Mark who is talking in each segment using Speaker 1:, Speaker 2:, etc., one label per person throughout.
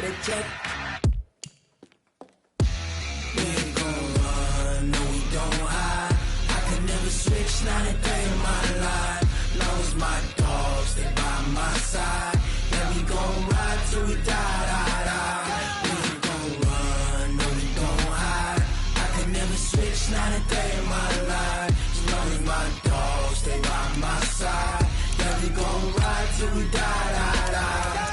Speaker 1: with a jet. We ain't gon' run, no we don't hide. I can never switch, not a day in my life. Long as my dogs, they by my side. Yeah, we gon' ride till we die, die, die. We ain't gon' run, no we don't hide. I can never switch, not a day in my life. As long as my dogs, they by my side. Yeah, we gon' ride till we die, die, die.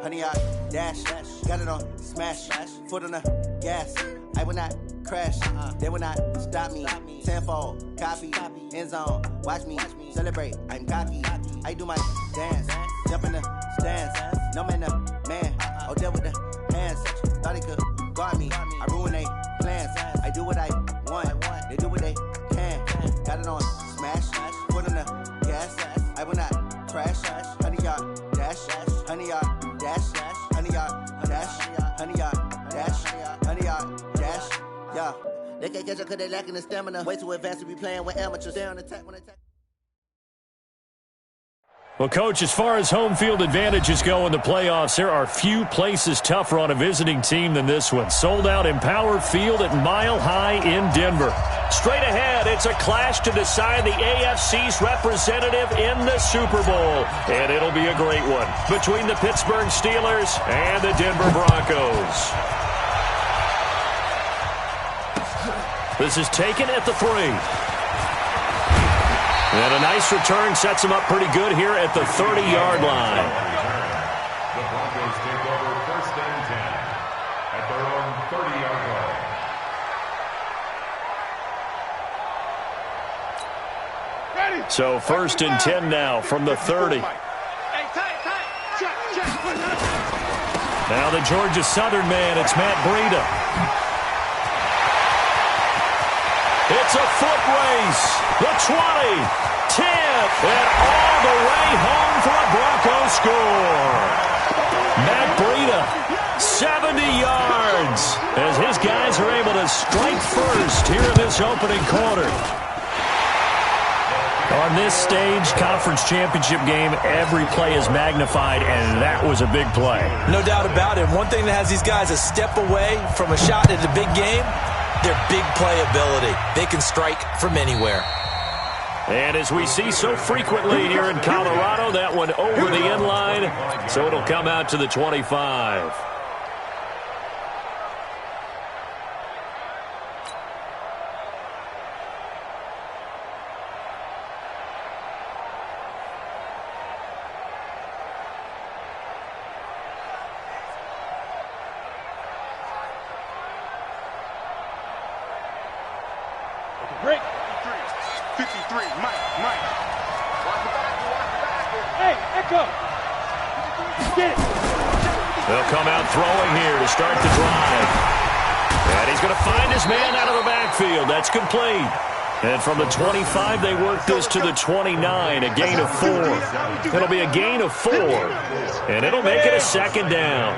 Speaker 2: Honey, I dash, got it on smash, foot on the gas. I will not crash, they will not stop me. Tenfold, copy, end zone, watch me celebrate. I'm cocky, I do my dance, jump in the stands. No man, the man, oh, deal with the hands. Thought he could guard me, I ruin they plans. I do what I want, they do what they can. Got it on smash, foot on the gas. I will not crash, honey, y'all dash, honey, y'all. Dash, honey, y'all, dash, honey, y'all, dash, honey, y'all, dash, yeah. They can't catch up cause they lacking the stamina. Way too advanced to be playing with amateurs. They're on attack when they attack.
Speaker 3: Well, Coach, as far as home field advantages go in the playoffs, there are few places tougher on a visiting team than this one. Sold out Empower Field at Mile High in Denver. Straight ahead, it's a clash to decide the AFC's representative in the Super Bowl. And it'll be a great one between the Pittsburgh Steelers and the Denver Broncos. This is taken at the 3. And a nice return sets him up pretty good here at the 30-yard line.
Speaker 4: The Broncos take over 1st and 10 at their own 30-yard line.
Speaker 3: So 1st and 10 now from the 30. Now the Georgia Southern man, it's Matt Breida. It's a foot race. The 20, 10, and all the way home for a Broncos score. Matt Breida, 70 yards, as his guys are able to strike first here in this opening quarter. On this stage, conference championship game, every play is magnified, and that was a big play.
Speaker 5: No doubt about it. One thing that has these guys a step away from a shot at the big game, their big playability. They can strike from anywhere.
Speaker 3: And as we see so frequently here in Colorado, that one over the end line, so it'll come out to the 25.
Speaker 6: Break. 53, Mike. Hey, Echo. Get it.
Speaker 3: They'll come out throwing here to start the drive. And he's going to find his man out of the backfield. That's complete. And from the 25, they work this to the 29, a gain of 4. It'll be a gain of 4. And it'll make it a 2nd down.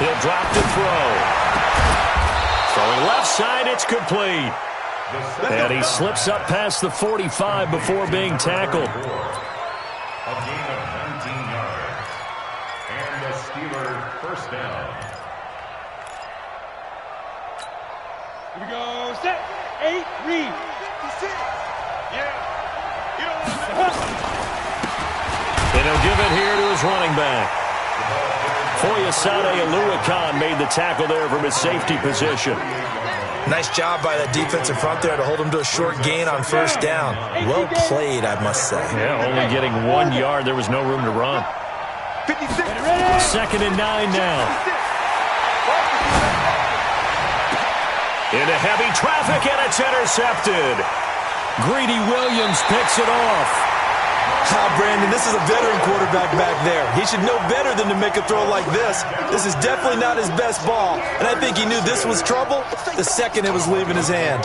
Speaker 3: He'll drop to throw. Throwing left side, it's complete. And he slips up past the 45 before being tackled.
Speaker 4: A gain of 19 yards. And the Steelers 1st down.
Speaker 6: Here we go. Set. 8, read. Yeah.
Speaker 3: And he'll give it here to his running back. Foyesade Aluakan made the tackle there from his safety position.
Speaker 5: Nice job by that defensive front there to hold him to a short gain on 1st down. Well played, I must say.
Speaker 3: Yeah, only getting 1 yard. There was no room to run. 2nd and 9 now. Into heavy traffic, and it's intercepted. Greedy Williams picks it off.
Speaker 5: Brandon, this is a veteran quarterback back there. He should know better than to make a throw like this. This is definitely not his best ball, and I think he knew this was trouble the second it was leaving his hand.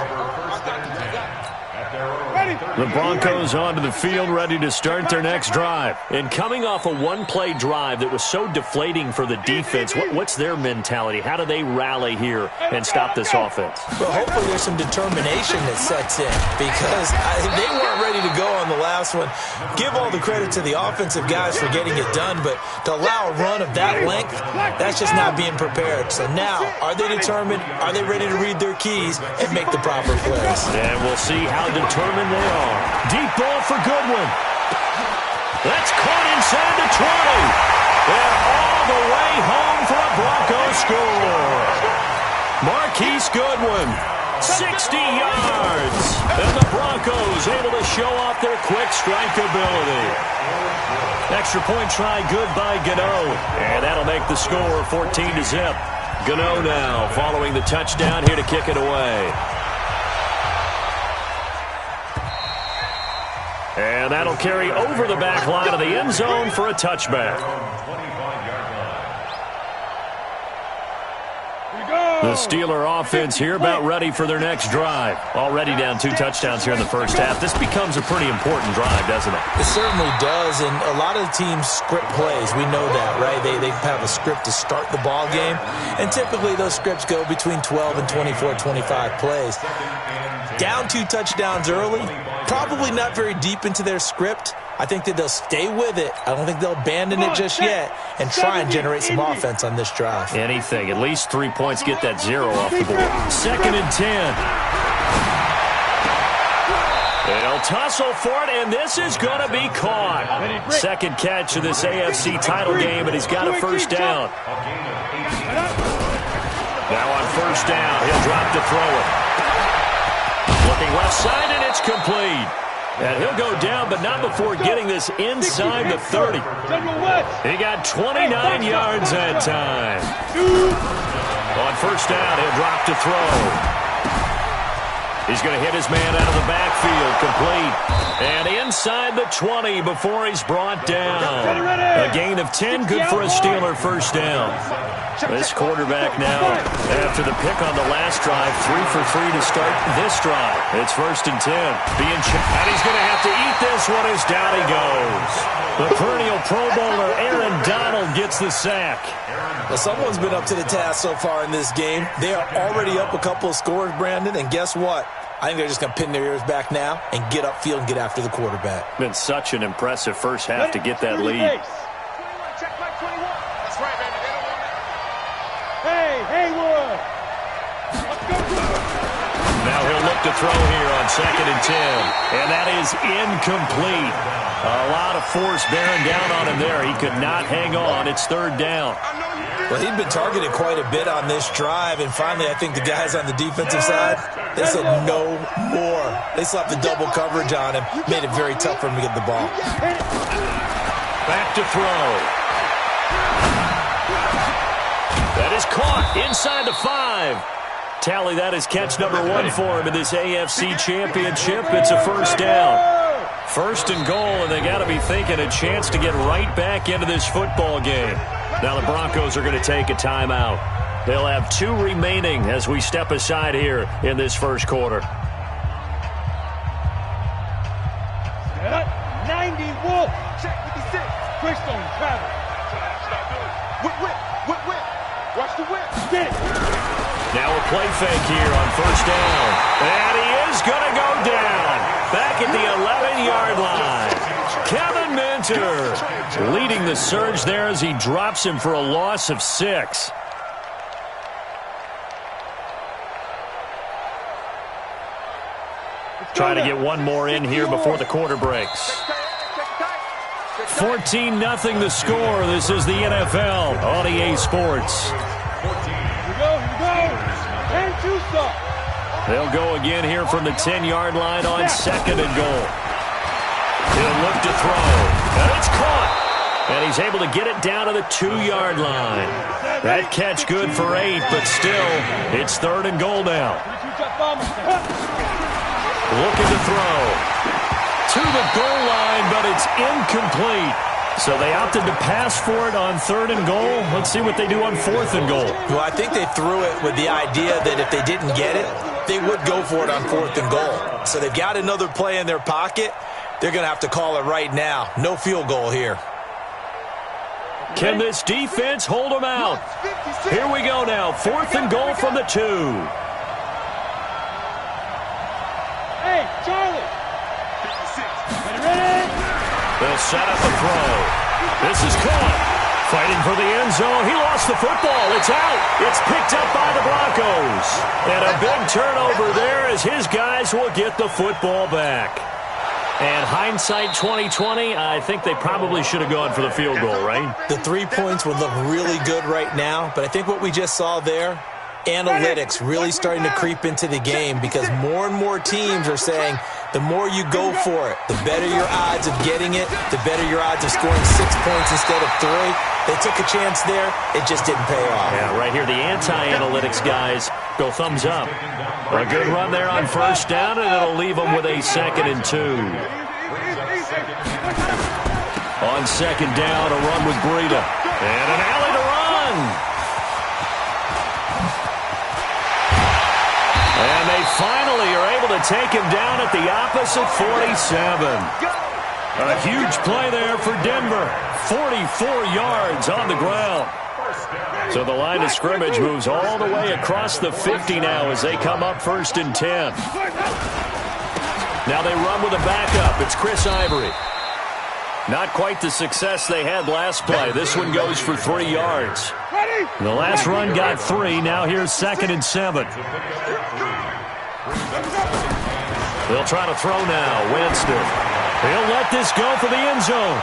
Speaker 3: The Broncos onto the field, ready to start their next drive. And coming off a one-play drive that was so deflating for the defense, what's their mentality? How do they rally here and stop this offense?
Speaker 5: Well, hopefully there's some determination that sets in because they weren't ready to go on the last one. Give all the credit to the offensive guys for getting it done, but to allow a run of that length, that's just not being prepared. So now, are they determined? Are they ready to read their keys and make the proper plays?
Speaker 3: And we'll see how determined they are. Deep ball for Goodwin. That's caught inside the 20. And all the way home for a Broncos score. Marquise Goodwin, 60 yards. And the Broncos able to show off their quick strike ability. Extra point try good by Gano. And that'll make the score 14-0. Gano now following the touchdown here to kick it away. And that'll carry over the back line of the end zone for a touchback. The Steeler offense here about ready for their next drive. Already down 2 touchdowns here in the first half. This becomes a pretty important drive, doesn't it?
Speaker 5: It certainly does, and a lot of teams script plays. We know that, right? They have a script to start the ball game, and typically those scripts go between 12 and 24, 25 plays. Down 2 touchdowns early, probably not very deep into their script. I think that they'll stay with it. I don't think they'll abandon it just yet and try and generate some offense on this drive.
Speaker 3: Anything. At least 3 points, get that 0 off the board. 2nd and 10. They'll tussle for it, and this is going to be caught. Second catch of this AFC title game, and he's got a first down. Now on first down, he'll drop to throw it. Looking left side, and it's complete. And he'll go down, but not before getting this inside the 30. He got 29 yards that time. On first down, he'll drop to throw. He's going to hit his man out of the backfield, complete. And inside the 20 before he's brought down. A gain of 10, good for a Steeler first down. This quarterback now, after the pick on the last drive, 3 for 3 to start this drive. It's 1st and 10. And he's going to have to eat this one as down he goes. The perennial Pro Bowler Aaron Donald gets the sack.
Speaker 5: Well, someone's been up to the task so far in this game. They are already up a couple of scores, Brandon, and guess what? I think they're just going to pin their ears back now and get upfield and get after the quarterback.
Speaker 3: Been such an impressive first half to get that lead. Now he'll look to throw here on 2nd and 10. And that is incomplete. A lot of force bearing down on him there. He could not hang on. It's 3rd down.
Speaker 5: Well, he'd been targeted quite a bit on this drive, and finally I think the guys on the defensive side, they said no more. They slapped the double coverage on him, made it very tough for him to get the ball.
Speaker 3: Back to throw. That is caught inside the 5. Tally, that is catch number 1 for him in this AFC Championship. It's a first down. 1st and goal, and they got to be thinking a chance to get right back into this football game. Now the Broncos are going to take a timeout. They'll have 2 remaining as we step aside here in this first quarter.
Speaker 6: 90 Wolf. Check 56. Quickstone travel. Whip. Watch the whip. Get it.
Speaker 3: Now a play fake here on first down. And he is going to go down. Back at the 11-yard line. Kevin Minter leading the surge there as he drops him for a loss of 6. Try to get one more in here before the quarter breaks. 14-0 the score. This is the NFL on EA Sports.
Speaker 6: Here we go. And 2 stop.
Speaker 3: They'll go again here from the 10-yard line on 2nd and goal. He'll look to throw. And it's caught. And he's able to get it down to the 2-yard line. That catch good for 8, but still, it's 3rd and goal now. Looking to throw. to the goal line, but it's incomplete. So they opted to pass for it on 3rd and goal. Let's see what they do on 4th and goal.
Speaker 5: Well, I think they threw it with the idea that if they didn't get it, they would go for it on 4th and goal. So they've got another play in their pocket. They're going to have to call it right now. No field goal here.
Speaker 3: Can this defense hold them out? Here we go now. 4th and goal from the 2.
Speaker 6: Hey, Charlie. 56. Ready?
Speaker 3: They'll set up the throw. This is caught. Fighting for the end zone. He lost the football. It's out. It's picked up by the Broncos. And a big turnover there as his guys will get the football back. And hindsight 2020, I think they probably should have gone for the field goal, right?
Speaker 5: The 3 points would look really good right now, but I think what we just saw there, analytics really starting to creep into the game because more and more teams are saying the more you go for it, the better your odds of getting it, the better your odds of scoring 6 points instead of 3. They took a chance there. It just didn't pay off.
Speaker 3: Yeah, right here, the anti-analytics guys go thumbs up. A good run there on 1st down, and it'll leave them with a 2nd and 2. On 2nd down, a run with Breida. And an alley to run. And they finally are able to take him down at the opposite 47. A huge play there for Denver. 44 yards on the ground. So the line of scrimmage moves all the way across the 50 now as they come up 1st and 10. Now they run with a backup. It's Chris Ivory. Not quite the success they had last play. This one goes for 3 yards. The last run got 3. Now here's 2nd and 7. They'll try to throw now. Winston. He'll let this go for the end zone.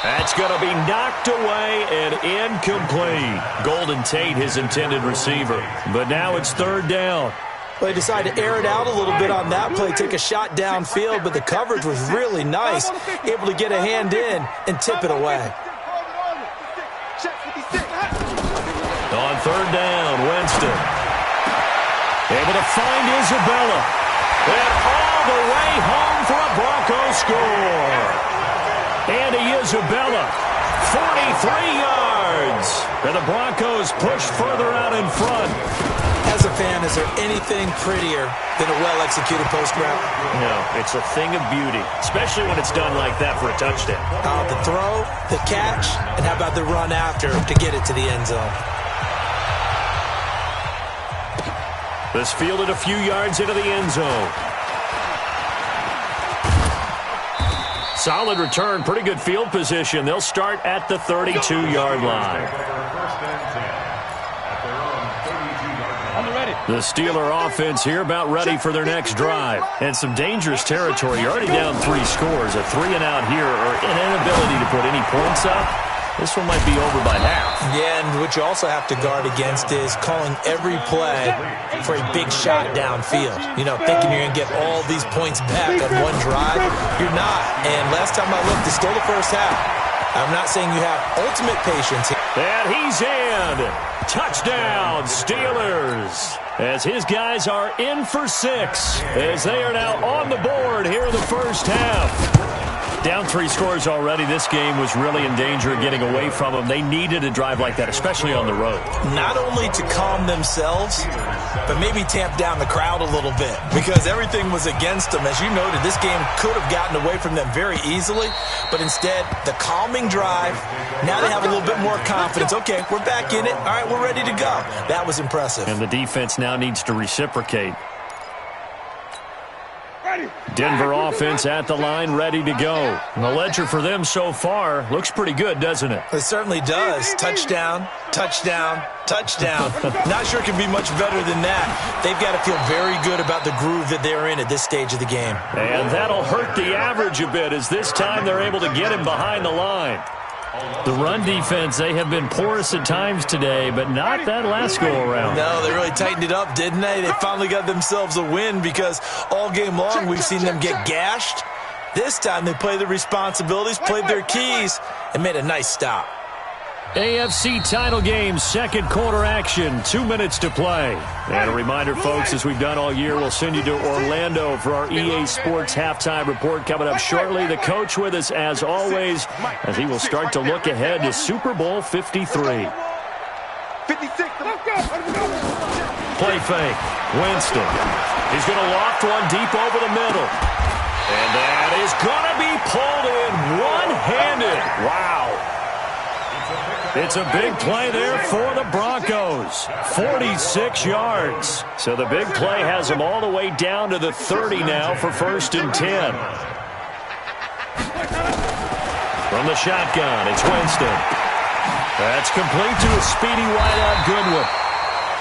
Speaker 3: That's going to be knocked away and incomplete. Golden Tate, his intended receiver. But now it's 3rd down.
Speaker 5: They decided to air it out a little bit on that play, take a shot downfield, but the coverage was really nice. Able to get a hand in and tip it away.
Speaker 3: On 3rd down, Winston. Able to find Isabella. And all the way home for a Broncos score. Andy Isabella, 43 yards. And the Broncos push further out in front.
Speaker 5: As a fan, is there anything prettier than a well-executed post route?
Speaker 3: No, it's a thing of beauty, especially when it's done like that for a touchdown.
Speaker 5: The throw, the catch, and how about the run after to get it to the end zone?
Speaker 3: This fielded a few yards into the end zone. Solid return, pretty good field position. They'll start at the 32-yard line. The Steeler offense here about ready for their next drive. And some dangerous territory. You're already down 3 scores. A 3-and-out here or an inability to put any points up. This one might be over by half.
Speaker 5: Yeah, and what you also have to guard against is calling every play for a big shot downfield. You know, thinking you're going to get all these points back on one drive. You're not. And last time I looked, it's still the first half. I'm not saying you have ultimate patience here.
Speaker 3: And he's in. Touchdown, Steelers. As his guys are in for 6. As they are now on the board here in the first half. Down 3 scores already. This game was really in danger of getting away from them. They needed a drive like that, especially on the road.
Speaker 5: Not only to calm themselves, but maybe tamp down the crowd a little bit because everything was against them. As you noted, this game could have gotten away from them very easily, but instead, the calming drive, now they have a little bit more confidence. Okay, we're back in it. All right, we're ready to go. That was impressive.
Speaker 3: And the defense now needs to reciprocate. Denver offense at the line, ready to go. And the ledger for them so far looks pretty good, doesn't it?
Speaker 5: It certainly does. Touchdown, touchdown, touchdown. Not sure it can be much better than that. They've got to feel very good about the groove that they're in at this stage of the game.
Speaker 3: And that'll hurt the average a bit as this time they're able to get him behind the line. The run defense, they have been porous at times today, but not that last go-around.
Speaker 5: No, they really tightened it up, didn't they? They finally got themselves a win because all game long we've seen them get gashed. This time they played their responsibilities, played their keys, and made a nice stop.
Speaker 3: AFC title game, second quarter action, 2 minutes to play. And a reminder, folks, as we've done all year, we'll send you to Orlando for our EA Sports halftime report coming up shortly. The coach with us, as always, as he will start to look ahead to Super Bowl 53.
Speaker 6: 56.
Speaker 3: Play fake. Winston. He's going to loft one deep over the middle. And that is going to be pulled in one-handed. Wow. It's a big play there for the Broncos. 46 yards. So the big play has them all the way down to the 30 now for 1st and 10. From the shotgun, it's Winston. That's complete to a speedy wideout Goodwin.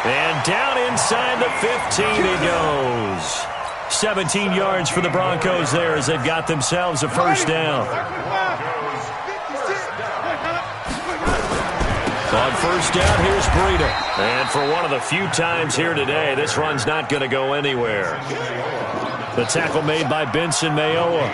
Speaker 3: And down inside the 15 he goes. 17 yards for the Broncos there as they've got themselves a first down. On first down, here's Breida. And for one of the few times here today, this run's not going to go anywhere. The tackle made by Benson Mayowa.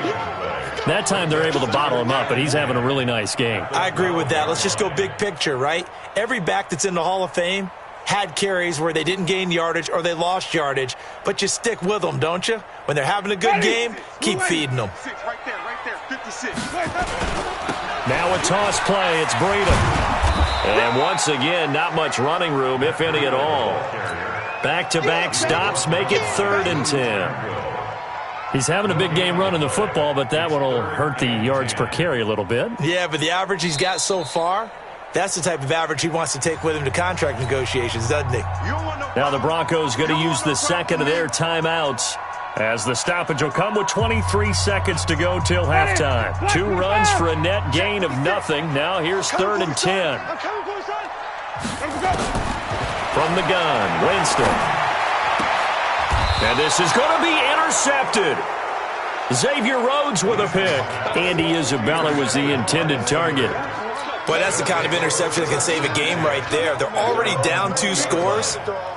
Speaker 3: That time they're able to bottle him up, but he's having a really nice game.
Speaker 5: I agree with that. Let's just go big picture, right? Every back that's in the Hall of Fame had carries where they didn't gain yardage or they lost yardage, but you stick with them, don't you? When they're having a good game, keep feeding them.
Speaker 6: Right there, 56.
Speaker 3: Now a toss play, it's Breida. And once again, not much running room, if any at all. Back-to-back stops make it 3rd and 10. He's having a big game running the football, but that one will hurt the yards per carry a little bit.
Speaker 5: Yeah, but the average he's got so far, that's the type of average he wants to take with him to contract negotiations, doesn't he?
Speaker 3: Now the Broncos going to use the second of their timeouts, as the stoppage will come with 23 seconds to go till halftime. 2 runs for a net gain of nothing. Now here's 3rd and 10. From the gun, Winston. And this is going to be intercepted. Xavier Rhodes with a pick. Andy Isabella was the intended target.
Speaker 5: Boy, that's the kind of interception that can save a game right there. They're already down 2 scores.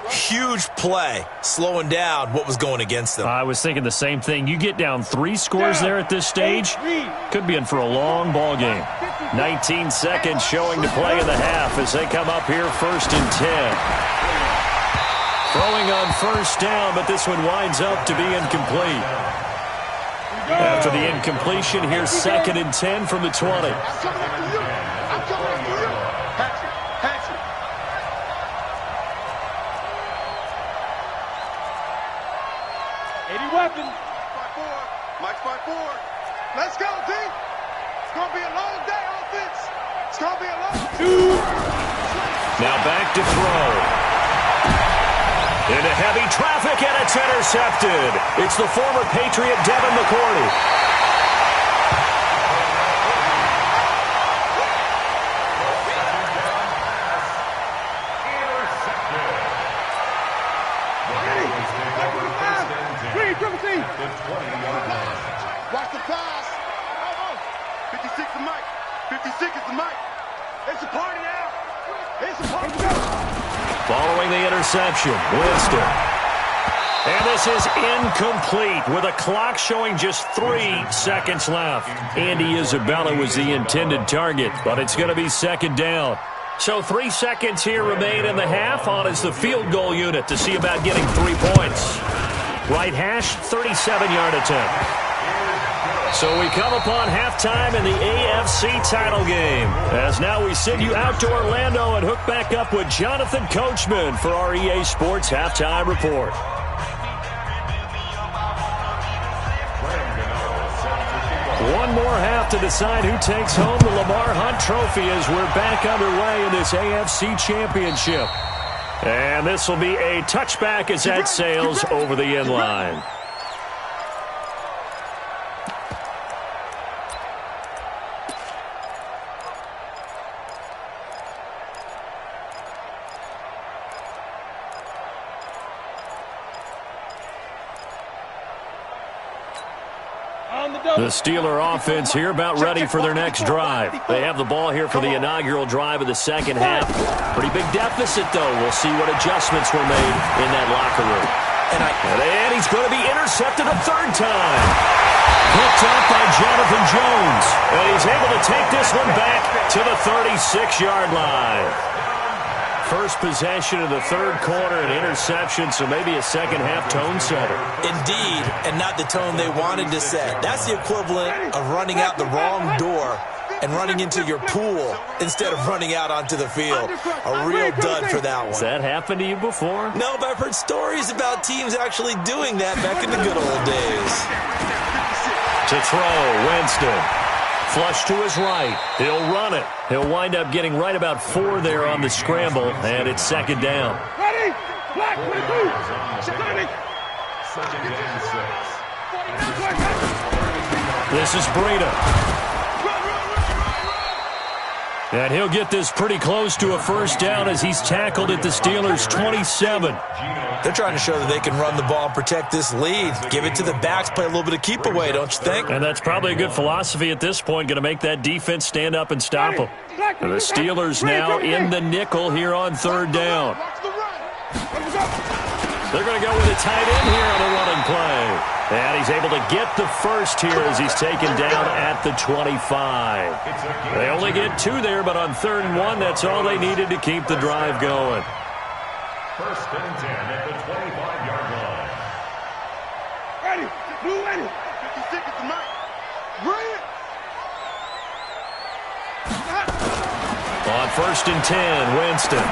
Speaker 5: Huge play, slowing down what was going against them.
Speaker 3: I was thinking the same thing. You get down 3 scores there at this stage, could be in for a long ball game. 19 seconds showing to play in the half as they come up here 1st and 10. Throwing on first down, but this one winds up to be incomplete. After the incompletion, here's 2nd and 10 from the 20.
Speaker 6: Weapon. Mike's by 4. Let's go, D. It's going to be a long day offense. It's going to be a long 2.
Speaker 3: Now back to throw. Into heavy traffic, and it's intercepted. It's the former Patriot Devin McCourty.
Speaker 6: Watch the pass. 56 is Mike. 56 is the Mike. It's a party now. It's a party.
Speaker 3: Following the interception, Winston. And this is incomplete with a clock showing just 3 seconds left. Andy Isabella was the intended target, but it's going to be 2nd down. So 3 seconds here remain in the half. On is the field goal unit to see about getting 3 points. Right hash, 37-yard attempt. So we come upon halftime in the AFC title game. As now we send you out to Orlando and hook back up with Jonathan Coachman for our EA Sports halftime report. One more half to decide who takes home the Lamar Hunt Trophy as we're back underway in this AFC Championship. And this will be a touchback as that sails over the end line. The Steeler offense here about ready for their next drive. They have the ball here for the inaugural drive of the second half. Pretty big deficit, though. We'll see what adjustments were made in that locker room. And he's going to be intercepted a 3rd time. Picked up by Jonathan Jones. And he's able to take this one back to the 36-yard line. First possession of the third quarter, an interception, so maybe a second-half tone setter.
Speaker 5: Indeed, and not the tone they wanted to set. That's the equivalent of running out the wrong door and running into your pool instead of running out onto the field. A real dud for that one.
Speaker 3: Has that happened to you before?
Speaker 5: No, but I've heard stories about teams actually doing that back in the good old days.
Speaker 3: To throw, Winston. Flush to his right. He'll run it. He'll wind up getting right about 4 there on the scramble, and it's second down.
Speaker 6: Ready? Black,
Speaker 3: This is Breida. And he'll get this pretty close to a first down as he's tackled at the Steelers' 27.
Speaker 5: They're trying to show that they can run the ball and protect this lead. Give it to the backs, play a little bit of keep away, don't you think?
Speaker 3: And that's probably a good philosophy at this point, going to make that defense stand up and stop them. And the Steelers now in the nickel here on third down. They're going to go with a tight end here on the running play. And he's able to get the first here as he's taken down at the 25. They only get 2 there, but on 3rd and 1, that's all they needed to keep the drive going.
Speaker 4: First and 10 at the 25-yard line.
Speaker 6: Ready? Blue ready. 56 is the mic. Bring it.
Speaker 3: On 1st and 10, Winston.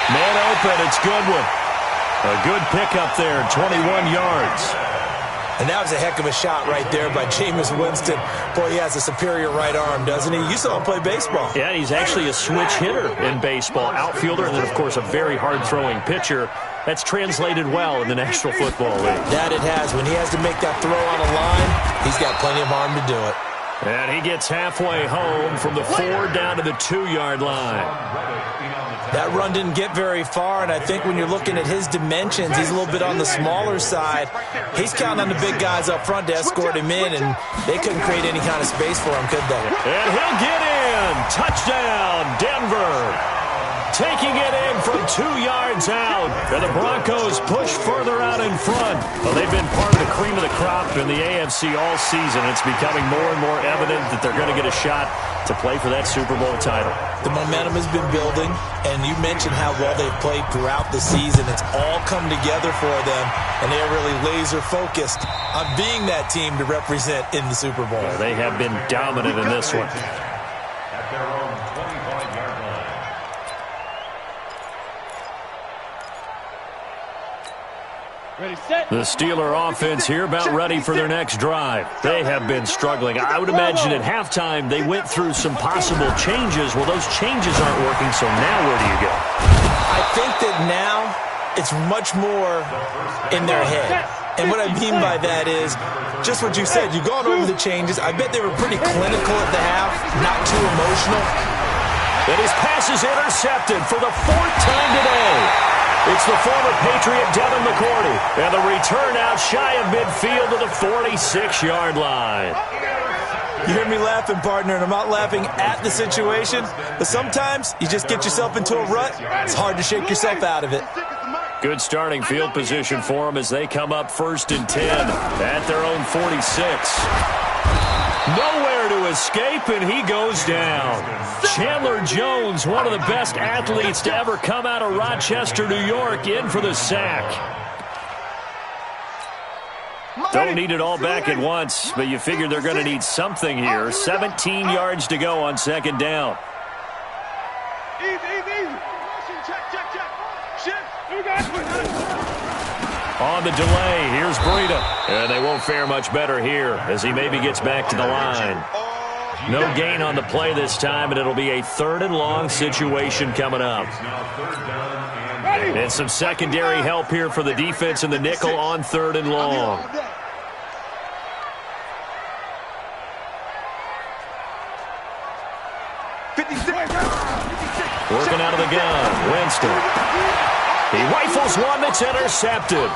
Speaker 3: Man open, it's Goodwin. A good pickup there, 21 yards.
Speaker 5: And that was a heck of a shot right there by Jameis Winston. Boy, he has a superior right arm, doesn't he? You saw him play baseball.
Speaker 3: Yeah, he's actually a switch hitter in baseball. Outfielder, and then, of course, a very hard-throwing pitcher. That's translated well in the National Football League.
Speaker 5: That it has. When he has to make that throw on a line, he's got plenty of arm to do it.
Speaker 3: And he gets halfway home from the 4 down to the 2-yard line.
Speaker 5: That run didn't get very far, and I think when you're looking at his dimensions, he's a little bit on the smaller side. He's counting on the big guys up front to escort him in, and they couldn't create any kind of space for him, could they?
Speaker 3: And he'll get in. Touchdown, Denver. Taking it in from 2 yards out. And the Broncos push further out in front. Well, they've been part of the cream of the crop in the AFC all season. It's becoming more and more evident that they're going to get a shot to play for that Super Bowl title.
Speaker 5: The momentum has been building, and you mentioned how well they've played throughout the season. It's all come together for them, and they're really laser-focused on being that team to represent in the Super Bowl.
Speaker 3: They have been dominant in this one.
Speaker 4: At their own 25-yard line.
Speaker 3: The Steeler offense here about ready for their next drive. They have been struggling. I would imagine at halftime they went through some possible changes. Well, those changes aren't working, so now where do you go?
Speaker 5: I think that now it's much more in their head. And what I mean by that is just what you said. You've gone over the changes. I bet they were pretty clinical at the half, not too emotional.
Speaker 3: And his pass is intercepted for the 4th time today. It's the former Patriot Devin McCourty. And the return out shy of midfield to the 46-yard line.
Speaker 5: You hear me laughing, partner, and I'm not laughing at the situation. But sometimes you just get yourself into a rut. It's hard to shake yourself out of it.
Speaker 3: Good starting field position for them as they come up 1st and 10 at their own 46. Nowhere to escape, and he goes down. Chandler Jones, one of the best athletes to ever come out of Rochester, New York, in for the sack. Don't need it all back at once, but you figure they're going to need something here. 17 yards to go on 2nd down.
Speaker 6: Easy. Check. Shift.
Speaker 3: On the delay, here's Breida. And they won't fare much better here as he maybe gets back to the line. No gain on the play this time, and it'll be a 3rd and long situation coming up. And some secondary help here for the defense in the nickel on 3rd and long. Working out of the gun, Winston. He rifles one that's intercepted.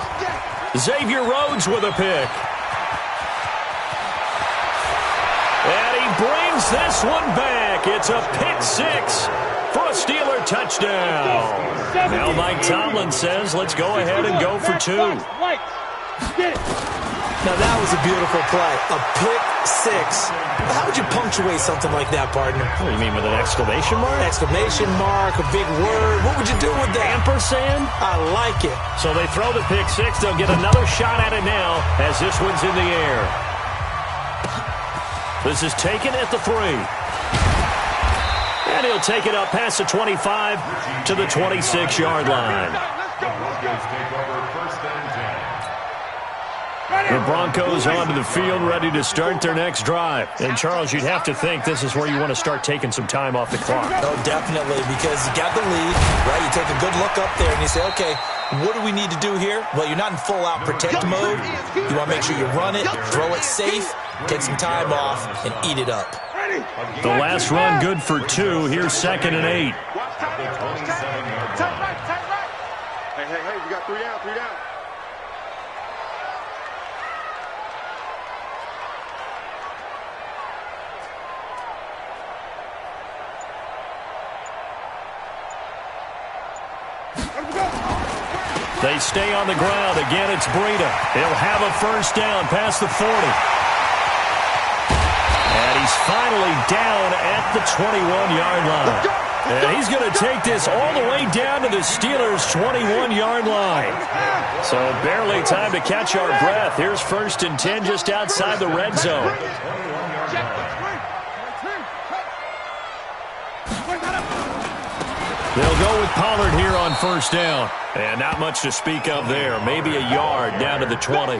Speaker 3: Xavier Rhodes with a pick. And he brings this one back. It's a pick 6 for a Steeler touchdown. Now Mike Tomlin says, let's go ahead and go for 2.
Speaker 5: Now, that was a beautiful play. A pick six. How would you punctuate something like that, partner?
Speaker 3: What do you mean, with an exclamation mark?
Speaker 5: Exclamation mark, a big word. What would you do with that?
Speaker 3: Ampersand?
Speaker 5: I like it.
Speaker 3: So they throw the pick six. They'll get another shot at it now as this one's in the air. This is taken at the 3. And he'll take it up past the 25 to the 26-yard line.
Speaker 4: The Broncos take over first and 10.
Speaker 3: The Broncos onto the field, ready to start their next drive. And, Charles, you'd have to think this is where you want to start taking some time off the clock.
Speaker 5: Oh, definitely, because you got the lead, right? You take a good look up there and you say, okay, what do we need to do here? Well, you're not in full-out protect mode. You want to make sure you run it, throw it safe, take some time off, and eat it up.
Speaker 3: The last run good for 2. Here's 2nd and 8.
Speaker 6: Hey, we got 3 down, 3 down.
Speaker 3: They stay on the ground. Again, it's Breida. He'll have a first down past the 40. And he's finally down at the 21-yard line. And he's going to take this all the way down to the Steelers' 21-yard line. So barely time to catch our breath. Here's 1st and 10 just outside the red zone. They'll go with Pollard here on first down. And not much to speak of there. Maybe a yard down to the 20.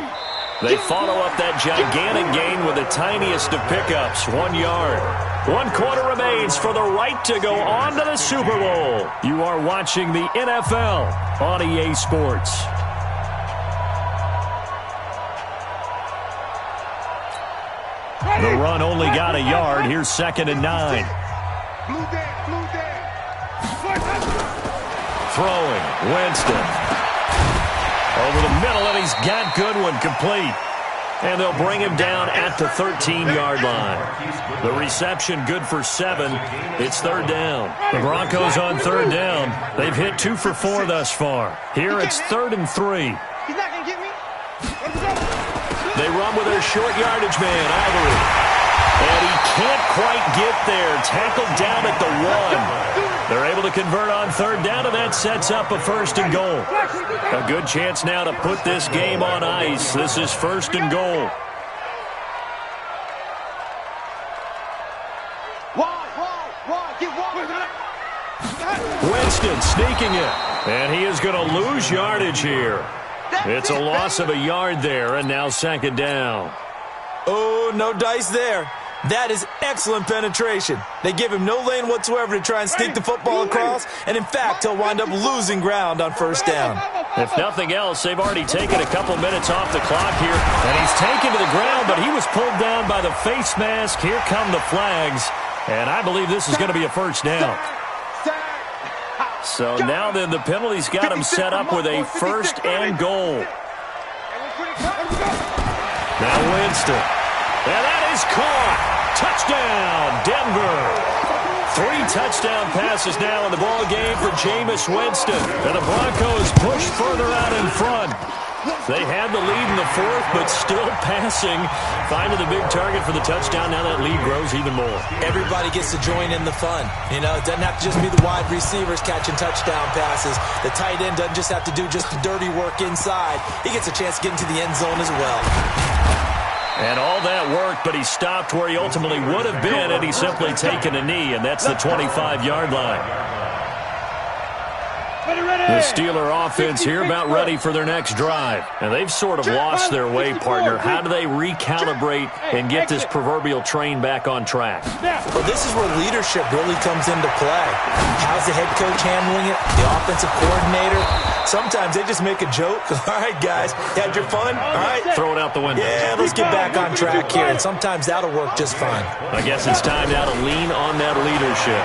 Speaker 3: They follow up that gigantic gain with the tiniest of pickups, 1 yard. 1 quarter remains for the right to go on to the Super Bowl. You are watching the NFL on EA Sports. The run only got a yard. Here's 2nd and 9. Throwing, Winston. Over the middle, and he's got Goodwin complete. And they'll bring him down at the 13-yard line. The reception good for 7. It's 3rd down. The Broncos on 3rd down. They've hit 2 for 4 thus far. Here it's 3rd and 3.
Speaker 6: He's not going to get me.
Speaker 3: They run with their short yardage man, Ivory. And he can't quite get there. Tackled down at the 1. They're able to convert on 3rd down, and that sets up a 1st and goal. A good chance now to put this game on ice. This is 1st and goal. Winston sneaking it, and he is going to lose yardage here. It's a loss of a yard there, and now 2nd down.
Speaker 5: Oh, no dice there. That is excellent penetration. They give him no lane whatsoever to try and sneak the football across, and in fact, he'll wind up losing ground on 1st down.
Speaker 3: If nothing else, they've already taken a couple minutes off the clock here, and he's taken to the ground, but he was pulled down by the face mask. Here come the flags, and I believe this is going to be a 1st down. So now then, the penalty's got him set up with a 1st and goal. Now Winston. And that is caught. Touchdown, Denver. 3 touchdown passes now in the ball game for Jameis Winston. And the Broncos push further out in front. They had the lead in the 4th, but still passing. Finding the big target for the touchdown. Now that lead grows even more.
Speaker 5: Everybody gets to join in the fun. You know, it doesn't have to just be the wide receivers catching touchdown passes. The tight end doesn't just have to do just the dirty work inside. He gets a chance to get into the end zone as well.
Speaker 3: And all that worked, but he stopped where he ultimately would have been, and he's simply taken a knee, and that's the 25-yard line. The Steeler offense here about ready for their next drive. And they've sort of lost their way, partner. How do they recalibrate and get this proverbial train back on track?
Speaker 5: Well, this is where leadership really comes into play. How's the head coach handling it? The offensive coordinator? Sometimes they just make a joke. All right, guys, you had your fun? All right.
Speaker 3: Throw it out the window.
Speaker 5: Yeah, let's get back on track here. And sometimes that'll work just fine.
Speaker 3: I guess it's time now to lean on that leadership.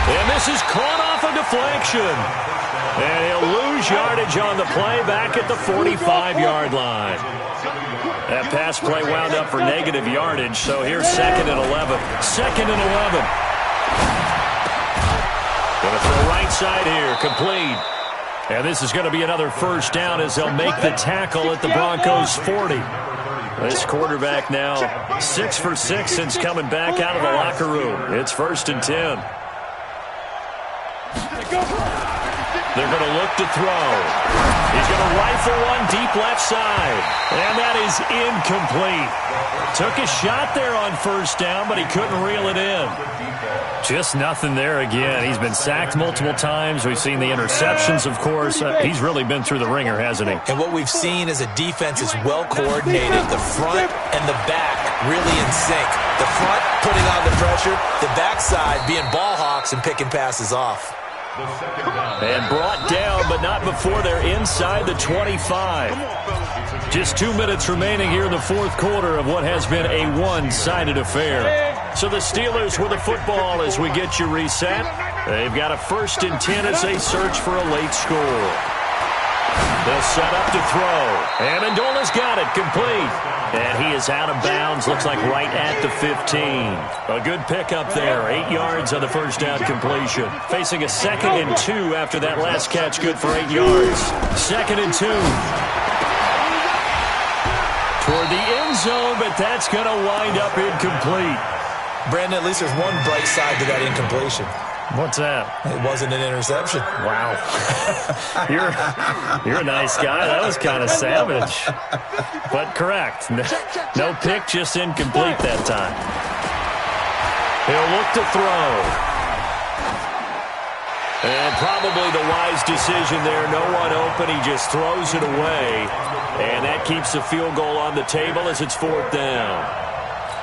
Speaker 3: And this is caught off a deflection. And he'll lose yardage on the play back at the 45-yard line. That pass play wound up for negative yardage, so here's 2nd and 11. 2nd and 11. Going to throw right side here, complete. And this is going to be another first down as they'll make the tackle at the Broncos 40. This quarterback now 6 for 6 since coming back out of the locker room. It's 1st and 10. They're going to look to throw. He's going to rifle one deep left side. And that is incomplete. Took a shot there on 1st down, but he couldn't reel it in. Just nothing there again. He's been sacked multiple times. We've seen the interceptions, of course. He's really been through the ringer, hasn't he?
Speaker 5: And what we've seen is a defense is well coordinated. The front and the back really in sync. The front putting on the pressure. The backside being ball hawks and picking passes off.
Speaker 3: And brought down, but not before they're inside the 25. Just 2 minutes remaining here in the fourth quarter of what has been a one-sided affair. So the Steelers with the football as we get you reset. They've got a 1st and 10 as they search for a late score. They'll set up to throw. And Amendola's got it, complete. And he is out of bounds, looks like right at the 15. A good pickup there, 8 yards on the first down completion. Facing a 2nd and 2 after that last catch, good for 8 yards. 2nd and 2. Toward the end zone, but that's going to wind up incomplete.
Speaker 5: Brandon, at least there's one bright side to that incompletion.
Speaker 3: What's that?
Speaker 5: It wasn't an interception.
Speaker 3: Wow. You're a nice guy. That was kind of savage. But correct. No pick, just incomplete that time. He'll look to throw. And probably the wise decision there. No one open. He just throws it away. And that keeps the field goal on the table as it's 4th down.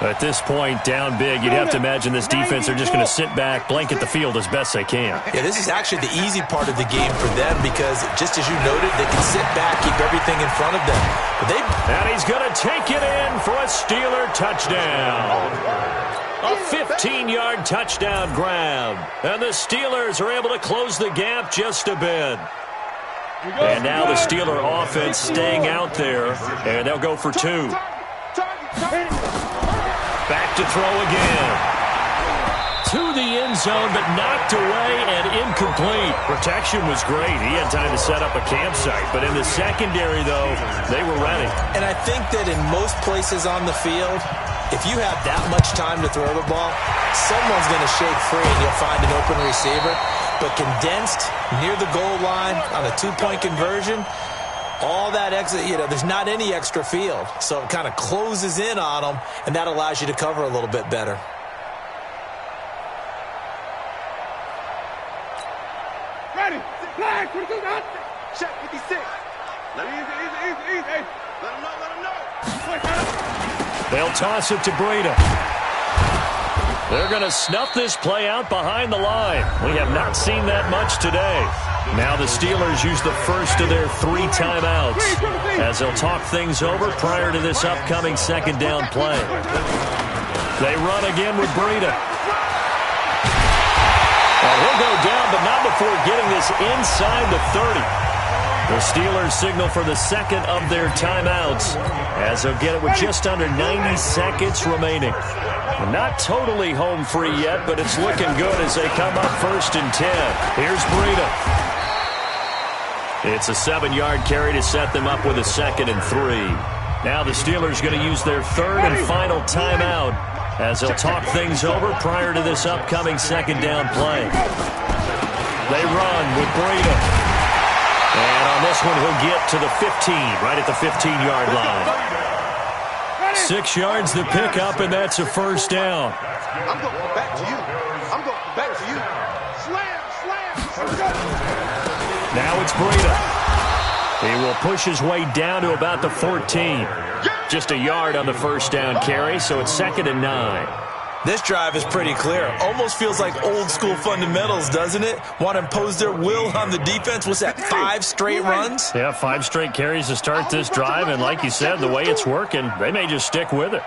Speaker 3: At this point, down big, you'd have to imagine this defense are just going to sit back, blanket the field as best they can.
Speaker 5: Yeah, this is actually the easy part of the game for them because, just as you noted, they can sit back, keep everything in front of them. But
Speaker 3: and he's going to take it in for a Steeler touchdown. A 15-yard touchdown grab. And the Steelers are able to close the gap just a bit. And now the Steeler offense staying out there, and they'll go for 2. Back to throw again. To the end zone, but knocked away and incomplete. Protection was great. He had time to set up a campsite. But in the secondary, though, they were ready.
Speaker 5: And I think that in most places on the field, if you have that much time to throw the ball, someone's going to shake free and you'll find an open receiver. But condensed near the goal line on a 2-point conversion, all that extra, there's not any extra field. So it kind of closes in on them, and that allows you to cover a little bit better.
Speaker 6: Ready, flag, check 56. Easy. Let him know.
Speaker 3: They'll toss it to Breida. They're going to snuff this play out behind the line. We have not seen that much today. Now the Steelers use the first of their 3 timeouts as they'll talk things over prior to this upcoming 2nd down play. They run again with Breida. Well, he'll go down, but not before getting this inside the 30. The Steelers signal for the 2nd of their timeouts as they'll get it with just under 90 seconds remaining. Not totally home free yet, but it's looking good as they come up 1st and 10. Here's Breida. It's a 7-yard carry to set them up with a 2nd and 3. Now the Steelers going to use their 3rd and final timeout as they'll talk things over prior to this upcoming 2nd down play. They run with Breida. And on this one, he'll get to the 15, right at the 15-yard line. 6 yards the pickup, and that's a 1st down.
Speaker 6: I'm going back to you. Slam.
Speaker 3: Now it's Breida. He will push his way down to about the 14. Just a yard on the 1st down carry, so it's 2nd and 9.
Speaker 5: This drive is pretty clear. Almost feels like old school fundamentals, doesn't it? Want to impose their will on the defense. What's that, 5 straight runs?
Speaker 3: Yeah, 5 straight carries to start this drive, and like you said, the way it's working, they may just stick with it.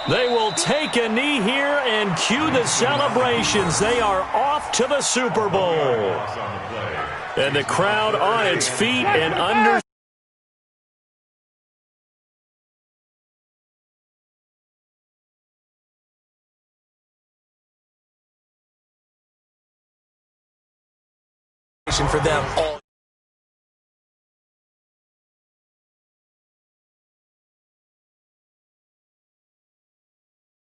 Speaker 3: They will take a knee here and cue the celebrations. They are off to the Super Bowl. And the crowd on its feet and under
Speaker 5: situation for them all